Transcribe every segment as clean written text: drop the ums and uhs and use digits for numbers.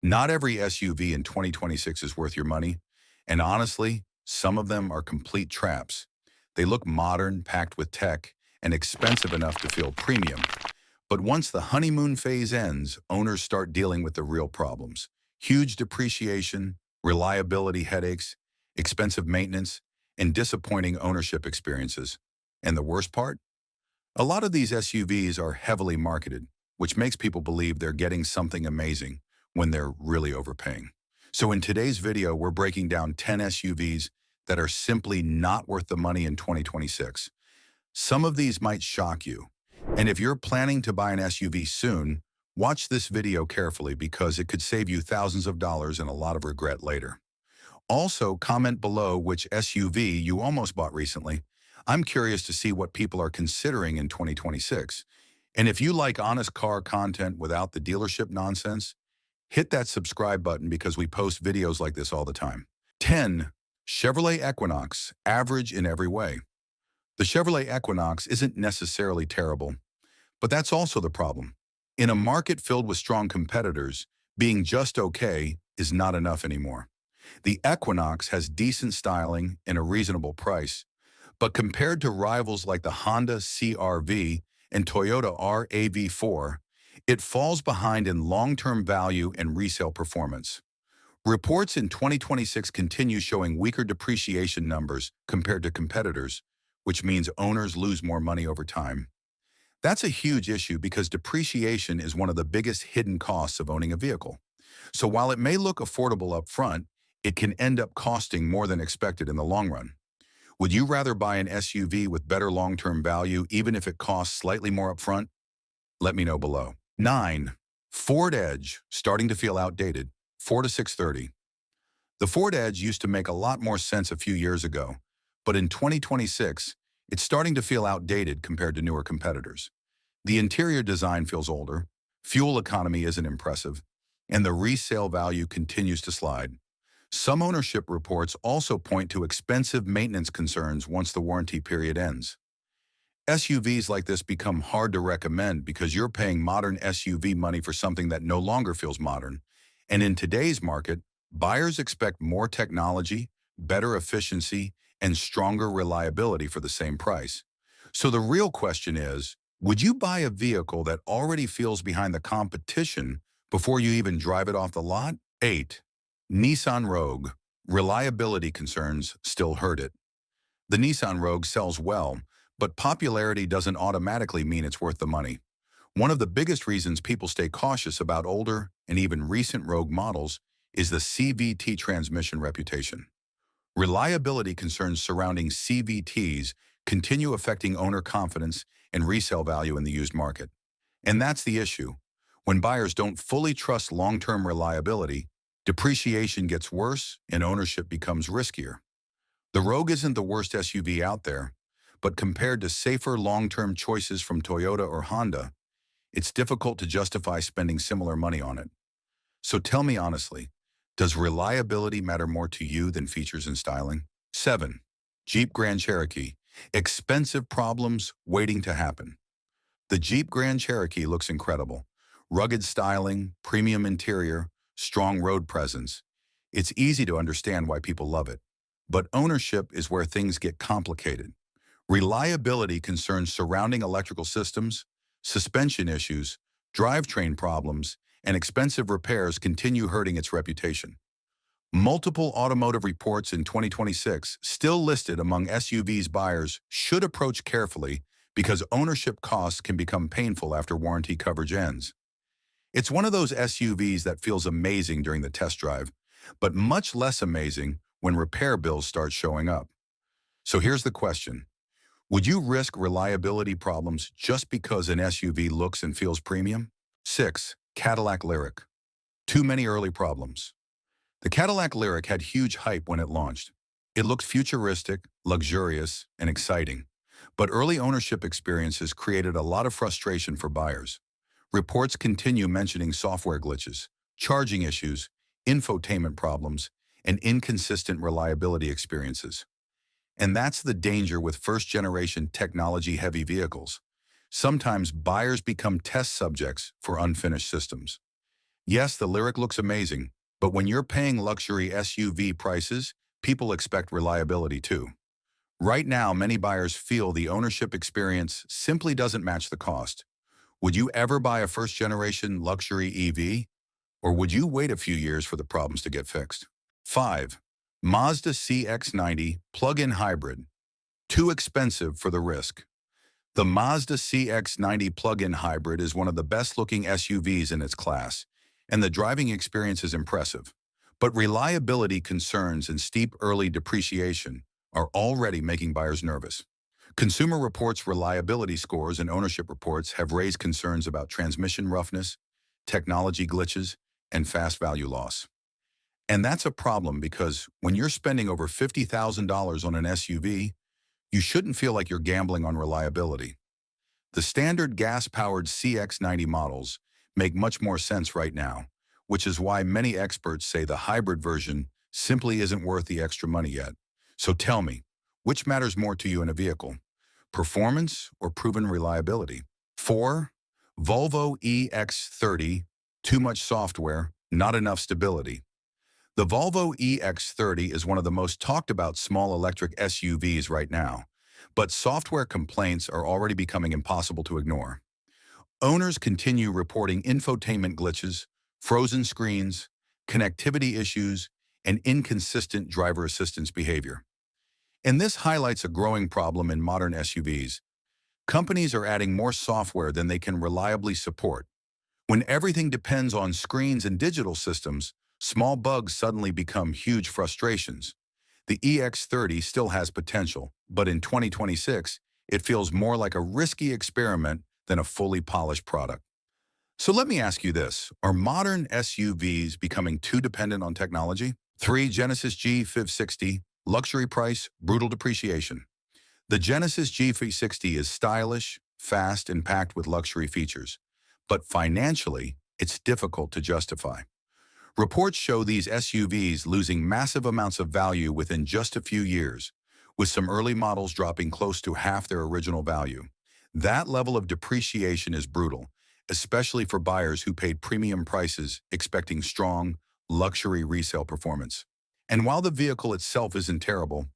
Not every SUV in 2026 is worth your money, and honestly, some of them are complete traps. They look modern, packed with tech, and expensive enough to feel premium. But once the honeymoon phase ends, owners start dealing with the real problems. Huge depreciation, reliability headaches, expensive maintenance, and disappointing ownership experiences. And the worst part? A lot of these SUVs are heavily marketed, which makes people believe they're getting something amazing when they're really overpaying. So in today's video, we're breaking down 10 SUVs that are simply not worth the money in 2026. Some of these might shock you. And if you're planning to buy an SUV soon, watch this video carefully because it could save you thousands of dollars and a lot of regret later. Also, comment below which SUV you almost bought recently. I'm curious to see what people are considering in 2026. And if you like honest car content without the dealership nonsense, hit that subscribe button because we post videos like this all the time. 10. Chevrolet Equinox, average in every way. The Chevrolet Equinox isn't necessarily terrible, but that's also the problem. In a market filled with strong competitors, being just okay is not enough anymore. The Equinox has decent styling and a reasonable price, but compared to rivals like the Honda CR-V and Toyota RAV4, it falls behind in long-term value and resale performance. Reports in 2026 continue showing weaker depreciation numbers compared to competitors, which means owners lose more money over time. That's a huge issue because depreciation is one of the biggest hidden costs of owning a vehicle. So while it may look affordable up front, it can end up costing more than expected in the long run. Would you rather buy an SUV with better long-term value even if it costs slightly more upfront? Let me know below. 9. Ford Edge, starting to feel outdated. 4 to 630. The Ford Edge used to make a lot more sense a few years ago, but in 2026, it's starting to feel outdated compared to newer competitors. The interior design feels older, fuel economy isn't impressive, and the resale value continues to slide. Some ownership reports also point to expensive maintenance concerns once the warranty period ends. SUVs like this become hard to recommend because you're paying modern SUV money for something that no longer feels modern. And in today's market, buyers expect more technology, better efficiency, and stronger reliability for the same price. So the real question is, would you buy a vehicle that already feels behind the competition before you even drive it off the lot? 8. Nissan Rogue. Reliability concerns still hurt it. The Nissan Rogue sells well, but popularity doesn't automatically mean it's worth the money. One of the biggest reasons people stay cautious about older and even recent Rogue models is the CVT transmission reputation. Reliability concerns surrounding CVTs continue affecting owner confidence and resale value in the used market. And that's the issue. When buyers don't fully trust long-term reliability, depreciation gets worse and ownership becomes riskier. The Rogue isn't the worst SUV out there, but compared to safer long-term choices from Toyota or Honda, it's difficult to justify spending similar money on it. So tell me honestly, does reliability matter more to you than features and styling? 7. Jeep Grand Cherokee. Expensive problems waiting to happen. The Jeep Grand Cherokee looks incredible. Rugged styling, premium interior, strong road presence. It's easy to understand why people love it. But ownership is where things get complicated. Reliability concerns surrounding electrical systems, suspension issues, drivetrain problems, and expensive repairs continue hurting its reputation. Multiple automotive reports in 2026 still listed among SUVs buyers should approach carefully because ownership costs can become painful after warranty coverage ends. It's one of those SUVs that feels amazing during the test drive, but much less amazing when repair bills start showing up. So here's the question. Would you risk reliability problems just because an SUV looks and feels premium? 6. Cadillac Lyriq. Too many early problems. The Cadillac Lyriq had huge hype when it launched. It looked futuristic, luxurious, and exciting. But early ownership experiences created a lot of frustration for buyers. Reports continue mentioning software glitches, charging issues, infotainment problems, and inconsistent reliability experiences. And that's the danger with first-generation technology-heavy vehicles. Sometimes buyers become test subjects for unfinished systems. Yes, the Lyriq looks amazing, but when you're paying luxury SUV prices, people expect reliability too. Right now, many buyers feel the ownership experience simply doesn't match the cost. Would you ever buy a first-generation luxury EV? Or would you wait a few years for the problems to get fixed? 5. Mazda CX-90 plug-in hybrid. Too expensive for the risk. The Mazda CX-90 plug-in hybrid is one of the best-looking SUVs in its class, and the driving experience is impressive. But reliability concerns and steep early depreciation are already making buyers nervous. Consumer Reports reliability scores and ownership reports have raised concerns about transmission roughness, technology glitches, and fast value loss. And that's a problem because when you're spending over $50,000 on an SUV, you shouldn't feel like you're gambling on reliability. The standard gas-powered CX-90 models make much more sense right now, which is why many experts say the hybrid version simply isn't worth the extra money yet. So tell me, which matters more to you in a vehicle? Performance or proven reliability? 4. Volvo EX30, too much software, not enough stability. The Volvo EX30 is one of the most talked about small electric SUVs right now, but software complaints are already becoming impossible to ignore. Owners continue reporting infotainment glitches, frozen screens, connectivity issues, and inconsistent driver assistance behavior. And this highlights a growing problem in modern SUVs. Companies are adding more software than they can reliably support. When everything depends on screens and digital systems, small bugs suddenly become huge frustrations. The EX30 still has potential, but in 2026, it feels more like a risky experiment than a fully polished product. So let me ask you this, are modern SUVs becoming too dependent on technology? 3. Genesis G560, luxury price, brutal depreciation. The Genesis G360 is stylish, fast, and packed with luxury features. But financially, it's difficult to justify. Reports show these SUVs losing massive amounts of value within just a few years, with some early models dropping close to half their original value. That level of depreciation is brutal, especially for buyers who paid premium prices expecting strong, luxury resale performance. And while the vehicle itself isn't terrible,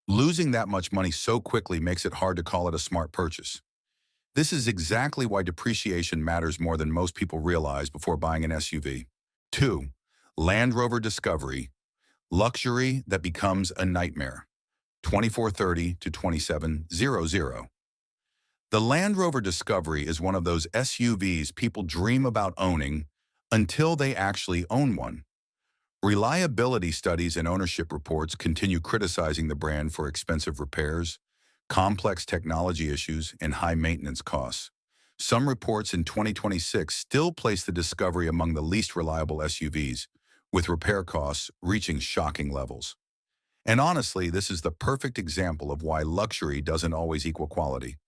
losing that much money so quickly makes it hard to call it a smart purchase. This is exactly why depreciation matters more than most people realize before buying an SUV. 2. Land Rover Discovery, luxury that becomes a nightmare. 2430 to 2700. The Land Rover Discovery is one of those SUVs people dream about owning until they actually own one. Reliability studies and ownership reports continue criticizing the brand for expensive repairs, complex technology issues, and high maintenance costs. Some reports in 2026 still place the Discovery among the least reliable SUVs, with repair costs reaching shocking levels. And honestly, this is the perfect example of why luxury doesn't always equal quality.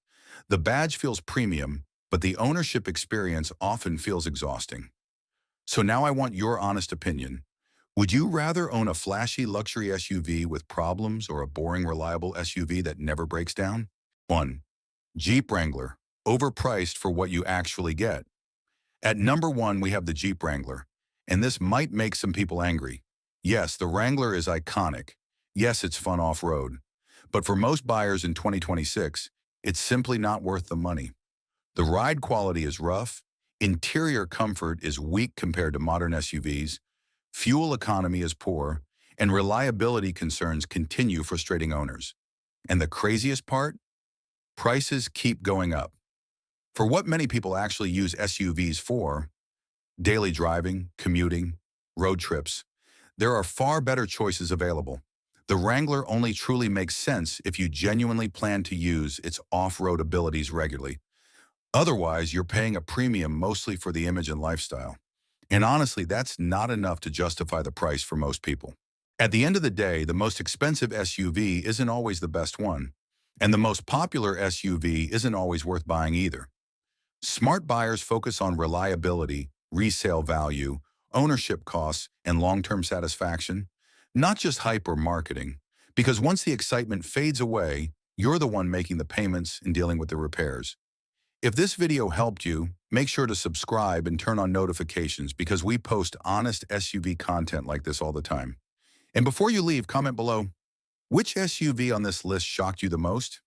The badge feels premium, but the ownership experience often feels exhausting. So now I want your honest opinion. Would you rather own a flashy luxury SUV with problems or a boring, reliable SUV that never breaks down? 1. Jeep Wrangler, overpriced for what you actually get. At number 1, we have the Jeep Wrangler, and this might make some people angry. Yes, the Wrangler is iconic. Yes, it's fun off-road. But for most buyers in 2026, it's simply not worth the money. The ride quality is rough, interior comfort is weak compared to modern SUVs, fuel economy is poor, and reliability concerns continue frustrating owners. And the craziest part? Prices keep going up. For what many people actually use SUVs for, daily driving, commuting, road trips, there are far better choices available. The Wrangler only truly makes sense if you genuinely plan to use its off-road abilities regularly. Otherwise, you're paying a premium mostly for the image and lifestyle. And honestly, that's not enough to justify the price for most people. At the end of the day, the most expensive SUV isn't always the best one, and the most popular SUV isn't always worth buying either. Smart buyers focus on reliability, resale value, ownership costs, and long-term satisfaction, not just hype or marketing, because once the excitement fades away, you're the one making the payments and dealing with the repairs. If this video helped you, Make sure to subscribe and turn on notifications because we post honest SUV content like this all the time. And before you leave, comment below, which SUV on this list shocked you the most?